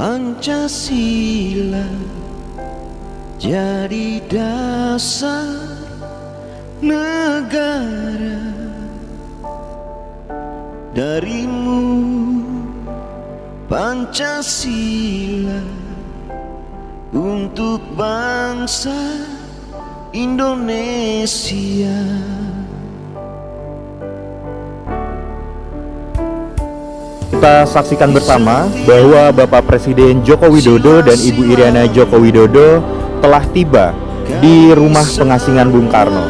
Pancasila jadi dasar negara. Darimu Pancasila untuk bangsa Indonesia. Kita saksikan bersama bahwa Bapak Presiden Joko Widodo dan Ibu Iriana Joko Widodo telah tiba di rumah pengasingan Bung Karno.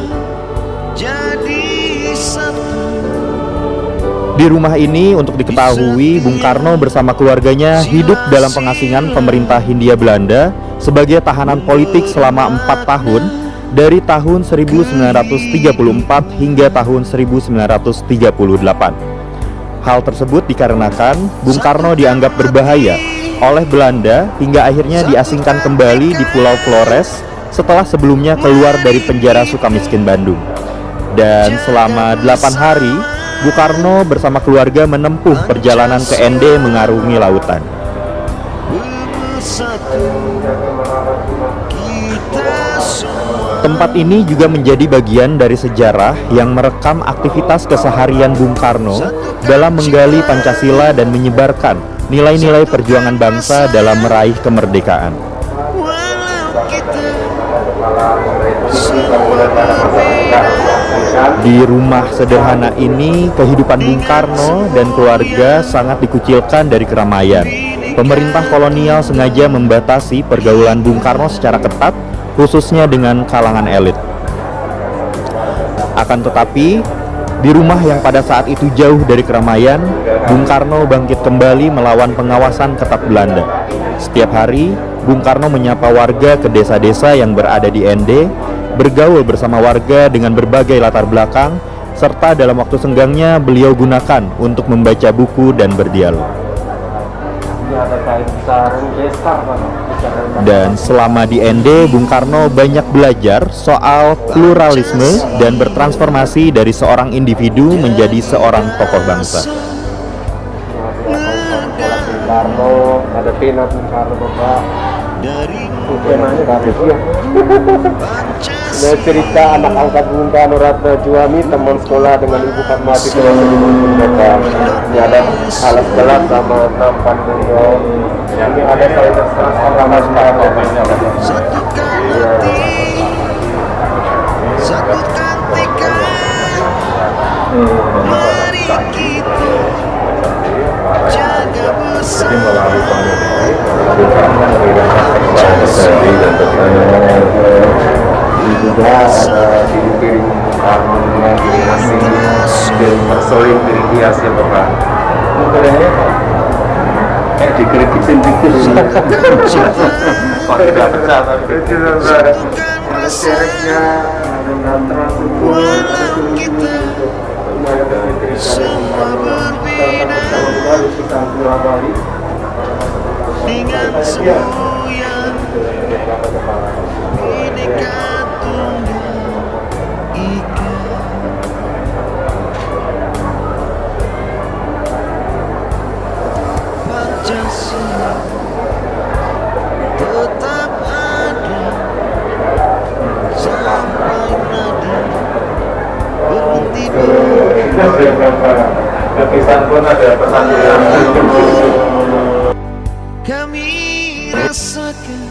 Di rumah ini, untuk diketahui, Bung Karno bersama keluarganya hidup dalam pengasingan pemerintah Hindia Belanda sebagai tahanan politik selama 4 tahun dari tahun 1934 hingga tahun 1938. Hal tersebut dikarenakan Bung Karno dianggap berbahaya oleh Belanda hingga akhirnya diasingkan kembali di Pulau Flores setelah sebelumnya keluar dari penjara Sukamiskin Bandung. Dan selama 8 hari, Bung Karno bersama keluarga menempuh perjalanan ke ND mengarungi lautan. Tempat ini juga menjadi bagian dari sejarah yang merekam aktivitas keseharian Bung Karno dalam menggali Pancasila dan menyebarkan nilai-nilai perjuangan bangsa dalam meraih kemerdekaan. Di rumah sederhana ini, kehidupan Bung Karno dan keluarga sangat dikucilkan dari keramaian. Pemerintah kolonial sengaja membatasi pergaulan Bung Karno secara ketat, khususnya dengan kalangan elit. Akan tetapi, di rumah yang pada saat itu jauh dari keramaian, Bung Karno bangkit kembali melawan pengawasan ketat Belanda. Setiap hari, Bung Karno menyapa warga ke desa-desa yang berada di ND, bergaul bersama warga dengan berbagai latar belakang, serta dalam waktu senggangnya beliau gunakan untuk membaca buku dan berdialog. Dan selama di ND, Bung Karno banyak belajar soal pluralisme dan bertransformasi dari seorang individu menjadi seorang tokoh bangsa. Nah, cerita anak angkat Bung Karno Ratna Juami, teman sekolah dengan Ibu Fatmawati telah mereka. Ini ada alas gelas sama nampan beliau. Ini ada saya terserah sama Mas Karno. Mari kita jaga bersama. Juga ada piring Karno dengan nasi dan persoling piring hias ya Bapak. Mukanya dikerikisin dikit. Pakai kaca tapi sereknya dengan transport kita semua berbeda dengan semboyan Bhinneka Tunggal Ika. Pancasila tetap ada sampai nadi berhenti Lukisan pun ada pesan kami rasakan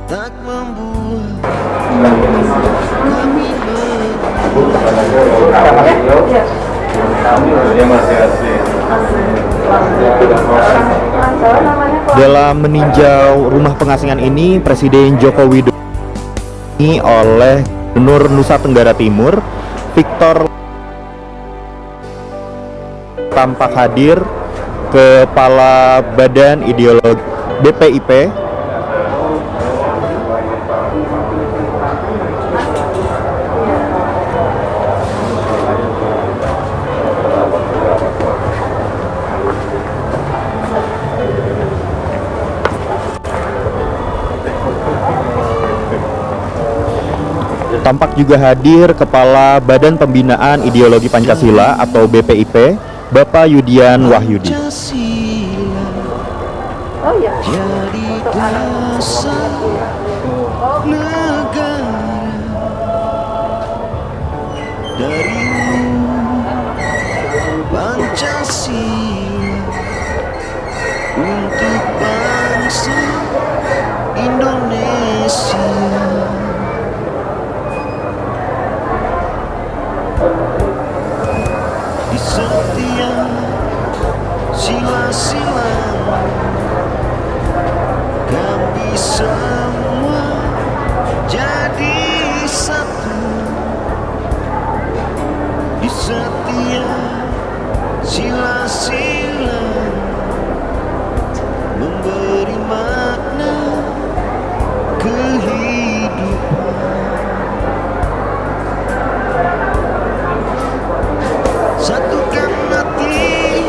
tak membuat kami Dalam meninjau rumah pengasingan ini, Presiden Joko Widodo oleh Gubernur Nusa Tenggara Timur Victor tampak hadir, Kepala Badan Ideologi BPIP tampak juga hadir Kepala Badan Pembinaan Ideologi Pancasila atau BPIP, Bapak Yudian Wahyudi. jadi dasar negara. Darimu Pancasila untuk bangsa Indonesia. Di setiap sila-sila kami semua jadi satu. Di setiap sila-sila memberi makna kehidupan. Satukan hati,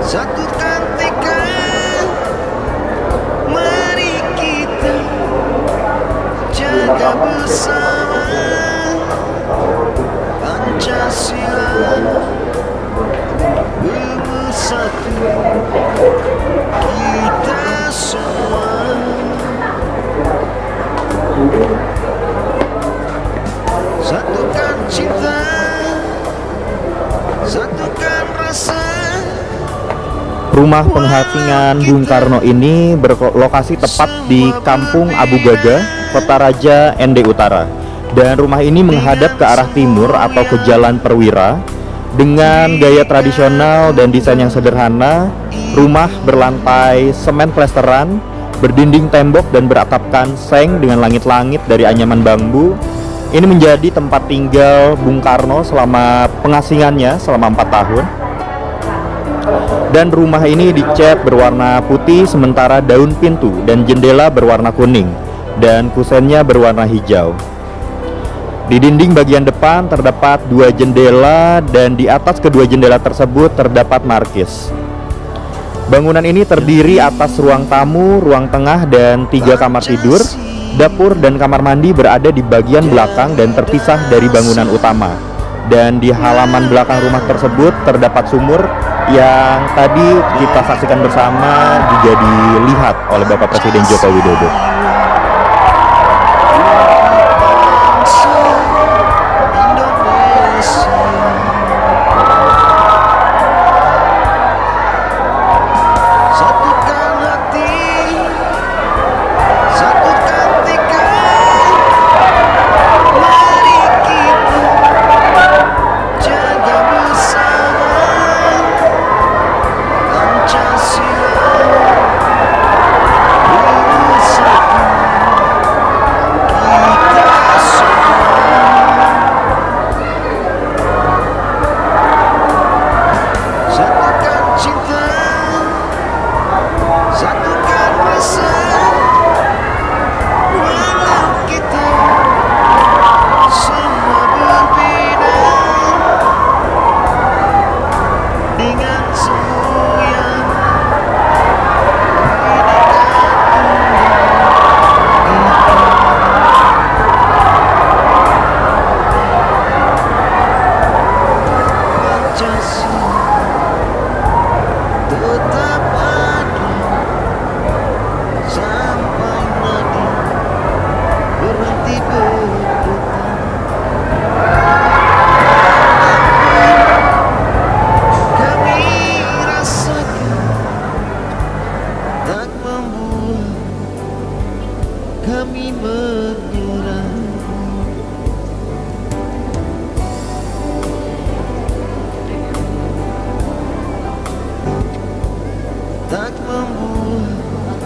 satukan tekad, mari kita jaga bersama Pancasila bersatu kita semua. Satukan cinta, satukan rasa. Rumah pengasingan Bung Karno ini berlokasi tepat di Kampung Abu Gaga, Kota Raja, ND Utara. Dan rumah ini menghadap ke arah timur atau ke Jalan Perwira. Dengan gaya tradisional dan desain yang sederhana, rumah berlantai semen plesteran, berdinding tembok dan beratapkan seng dengan langit-langit dari anyaman bambu. Ini menjadi tempat tinggal Bung Karno selama pengasingannya selama 4 tahun. Dan rumah ini dicat berwarna putih, sementara daun pintu dan jendela berwarna kuning dan kusennya berwarna hijau. Di dinding bagian depan terdapat 2 jendela dan di atas kedua jendela tersebut terdapat markis. Bangunan ini terdiri atas ruang tamu, ruang tengah dan 3 kamar tidur. Dapur dan kamar mandi berada di bagian belakang dan terpisah dari bangunan utama. Dan di halaman belakang rumah tersebut terdapat sumur yang tadi kita saksikan bersama juga dilihat oleh Bapak Presiden Joko Widodo. Kami menyerah, tak membuat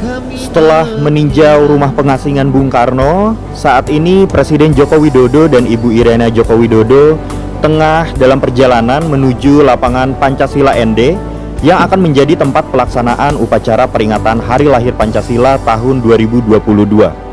kami. Setelah meninjau rumah pengasingan Bung Karno, saat ini Presiden Joko Widodo dan Ibu Irena Joko Widodo tengah dalam perjalanan menuju lapangan Pancasila ND yang akan menjadi tempat pelaksanaan upacara peringatan Hari Lahir Pancasila tahun 2022.